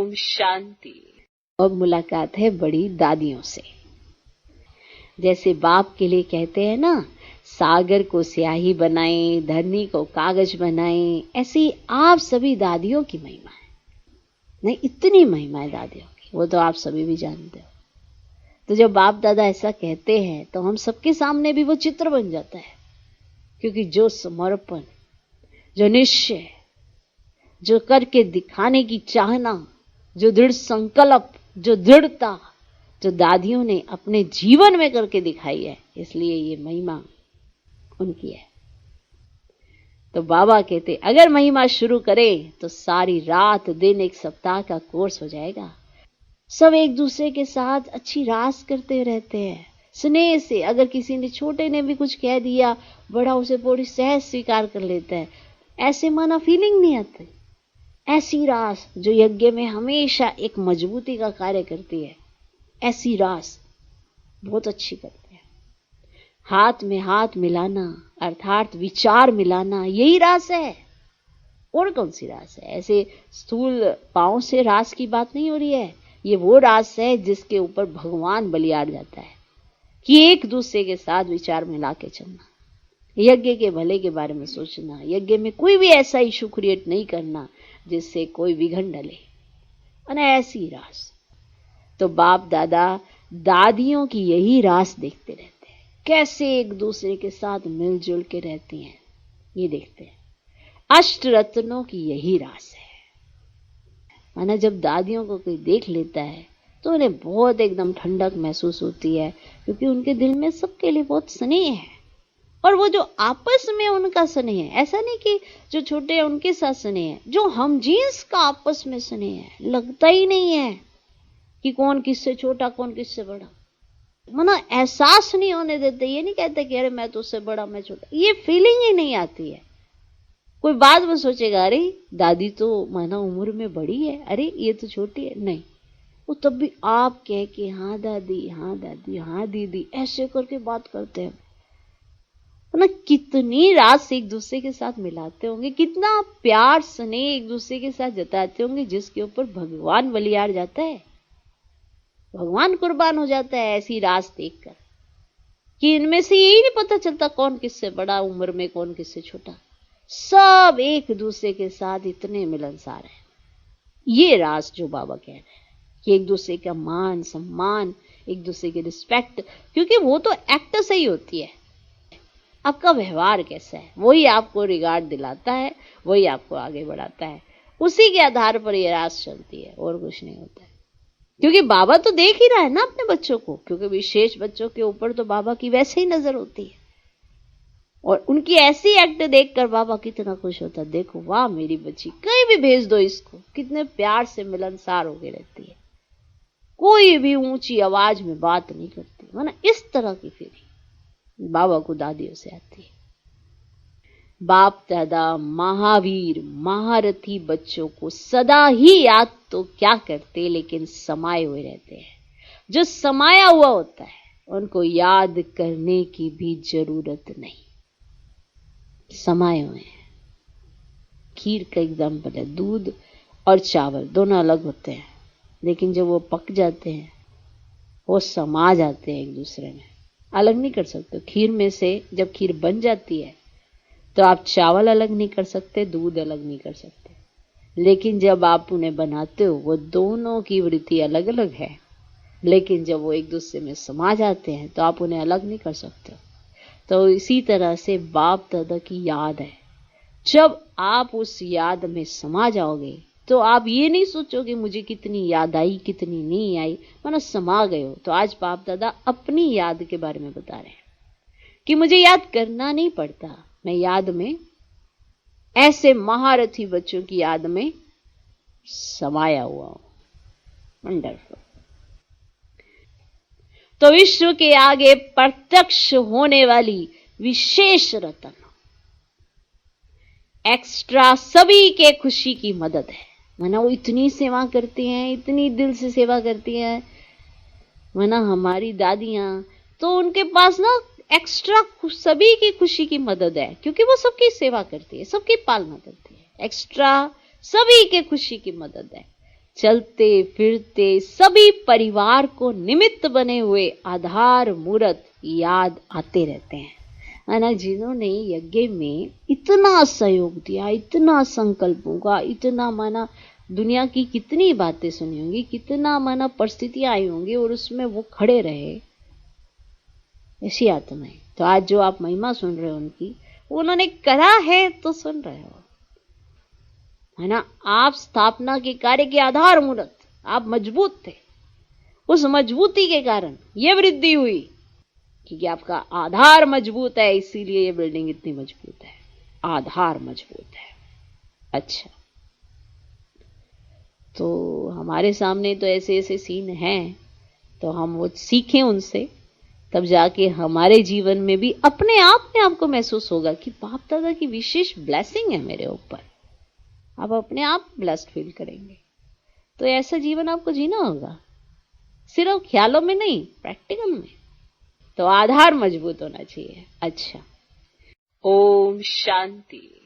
ओम शांति। अब मुलाकात है बड़ी दादियों से। जैसे बाप के लिए कहते हैं ना, सागर को स्याही बनाएं, धरनी को कागज बनाएं, ऐसी आप सभी दादियों की महिमा है। नहीं, इतनी महिमा है दादियों की, वो तो आप सभी भी जानते हो। तो जब बाप दादा ऐसा कहते हैं तो हम सबके सामने भी वो चित्र बन जाता है, क्योंकि जो समर्पण, जो निश्चय, जो करके दिखाने की चाहना, जो दृढ़ संकल्प, जो दृढ़ता, जो दादियों ने अपने जीवन में करके दिखाई है, इसलिए ये महिमा उनकी है। तो बाबा कहते अगर महिमा शुरू करें तो सारी रात दिन एक सप्ताह का कोर्स हो जाएगा। सब एक दूसरे के साथ अच्छी रास करते रहते हैं, स्नेह से। अगर किसी ने, छोटे ने भी कुछ कह दिया, बड़ा उसे पूरी सहज स्वीकार कर लेता है। ऐसे माना फीलिंग नहीं आती। ऐसी रास जो यज्ञ में हमेशा एक मजबूती का कार्य करती है, ऐसी रास बहुत अच्छी करते हैं। हाथ में हाथ मिलाना अर्थात विचार मिलाना, यही रास है। और कौन सी रास है? ऐसे स्थूल पांव से रास की बात नहीं हो रही है। ये वो रास है जिसके ऊपर भगवान बलियार जाता है, कि एक दूसरे के साथ विचार मिला के चलना, यज्ञ के भले के बारे में सोचना, यज्ञ में कोई भी ऐसा इशू क्रिएट नहीं करना जिससे कोई विघन डले, और ऐसी रास। तो बाप दादा दादियों की यही रास देखते रहते हैं, कैसे एक दूसरे के साथ मिलजुल के रहती हैं, ये देखते हैं। अष्ट रत्नों की यही रास है। माना जब दादियों को कोई देख लेता है तो उन्हें बहुत एकदम ठंडक महसूस होती है, क्योंकि उनके दिल में सबके लिए बहुत स्नेह है। और वो जो आपस में उनका स्नेह है, ऐसा नहीं कि जो छोटे हैं उनके साथ स्नेह है, जो हम जींस का आपस में स्नेह है, लगता ही नहीं है कि कौन किससे छोटा कौन किससे बड़ा। माना एहसास नहीं होने देते। ये नहीं कहते कि अरे मैं तो उससे बड़ा मैं छोटा, ये फीलिंग ही नहीं आती है। कोई बाद में सोचेगा अरे दादी तो माना उम्र में बड़ी है, अरे ये तो छोटी है। नहीं, वो तब भी आप कह के हाँ दादी, हाँ दादी, हाँ दीदी, ऐसे करके बात करते हैं ना। कितनी रात एक दूसरे के साथ मिलाते होंगे, कितना प्यार स्नेह एक दूसरे के साथ जताते होंगे, जिसके ऊपर भगवान बलियार जाता है, भगवान कुर्बान हो जाता है ऐसी रास देखकर, कि इनमें से यही नहीं पता चलता कौन किससे बड़ा उम्र में, कौन किससे छोटा। सब एक दूसरे के साथ इतने मिलनसार हैं। ये रास जो बाबा कह रहे हैं कि एक दूसरे का मान सम्मान, एक दूसरे की रिस्पेक्ट, क्योंकि वो तो एक्ट से ही होती है। आपका व्यवहार कैसा है वही आपको रिगार्ड दिलाता है, वही आपको आगे बढ़ाता है। उसी के आधार पर ये रास चलती है, और कुछ नहीं होता है। क्योंकि बाबा तो देख ही रहा है ना अपने बच्चों को, क्योंकि विशेष बच्चों के ऊपर तो बाबा की वैसे ही नजर होती है, और उनकी ऐसी एक्ट देखकर बाबा कितना खुश होता है। देखो वाह मेरी बच्ची, कहीं भी भेज दो इसको, कितने प्यार से मिलनसार होके रहती है, कोई भी ऊंची आवाज में बात नहीं करती। माना इस तरह की फीलिंग बाबा को दादियों से आती है। बाप दादा महावीर महारथी बच्चों को सदा ही याद तो क्या करते, लेकिन समाये हुए रहते हैं। जो समाया हुआ होता है उनको याद करने की भी जरूरत नहीं, समाये हुए हैं। खीर का एग्जाम्पल है, दूध और चावल दोनों अलग होते हैं, लेकिन जब वो पक जाते हैं वो समा जाते हैं एक दूसरे में, अलग नहीं कर सकते। खीर में से जब खीर बन जाती है तो आप चावल अलग नहीं कर सकते, दूध अलग नहीं कर सकते, लेकिन जब आप उन्हें बनाते हो वो दोनों की वृत्ति अलग अलग है, लेकिन जब वो एक दूसरे में समा जाते हैं तो आप उन्हें अलग नहीं कर सकते। तो इसी तरह से बाप दादा की याद है, जब आप उस याद में समा जाओगे तो आप ये नहीं सोचोगे मुझे कितनी याद आई कितनी नहीं आई, मानो समा गए हो। तो आज बाप दादा अपनी याद के बारे में बता रहे हैं कि मुझे याद करना नहीं पड़ता, मैं याद में ऐसे महारथी बच्चों की याद में समाया हुआ हूं। वंडरफुल। तो विश्व के आगे प्रत्यक्ष होने वाली विशेष रतन, एक्स्ट्रा सभी के खुशी की मदद है। माना वो इतनी सेवा करती हैं, इतनी दिल से सेवा करती हैं। माना हमारी दादियां तो उनके पास ना एक्स्ट्रा सभी की खुशी की मदद है, क्योंकि वो सबकी सेवा करती है, सबकी पालना करती है। एक्स्ट्रा सभी के खुशी की मदद है। चलते फिरते सभी परिवार को निमित्त बने हुए आधार मूर्त याद आते रहते हैं, है ना, जिन्होंने यज्ञ में इतना सहयोग दिया, इतना संकल्पों का, इतना माना दुनिया की कितनी बातें सुनी होंगी, कितना माना परिस्थितियां आई होंगी और उसमें वो खड़े रहे, ऐसी आत्माएं। तो आज जो आप महिमा सुन रहे हो उनकी, उन्होंने करा है तो सुन रहे हो, है ना। आप स्थापना के कार्य के आधार मूर्त, आप मजबूत थे, उस मजबूती के कारण ये वृद्धि हुई, क्योंकि आपका आधार मजबूत है, इसीलिए ये बिल्डिंग इतनी मजबूत है, आधार मजबूत है। अच्छा, तो हमारे सामने तो ऐसे ऐसे सीन हैं, तो हम वो सीखें उनसे, तब जाके हमारे जीवन में भी अपने आप में आपको महसूस होगा कि बाप दादा की विशेष ब्लेसिंग है मेरे ऊपर। आप अपने आप ब्लेस्ड फील करेंगे। तो ऐसा जीवन आपको जीना होगा, सिर्फ ख्यालों में नहीं, प्रैक्टिकल में। तो आधार मजबूत होना चाहिए। अच्छा, ओम शांति।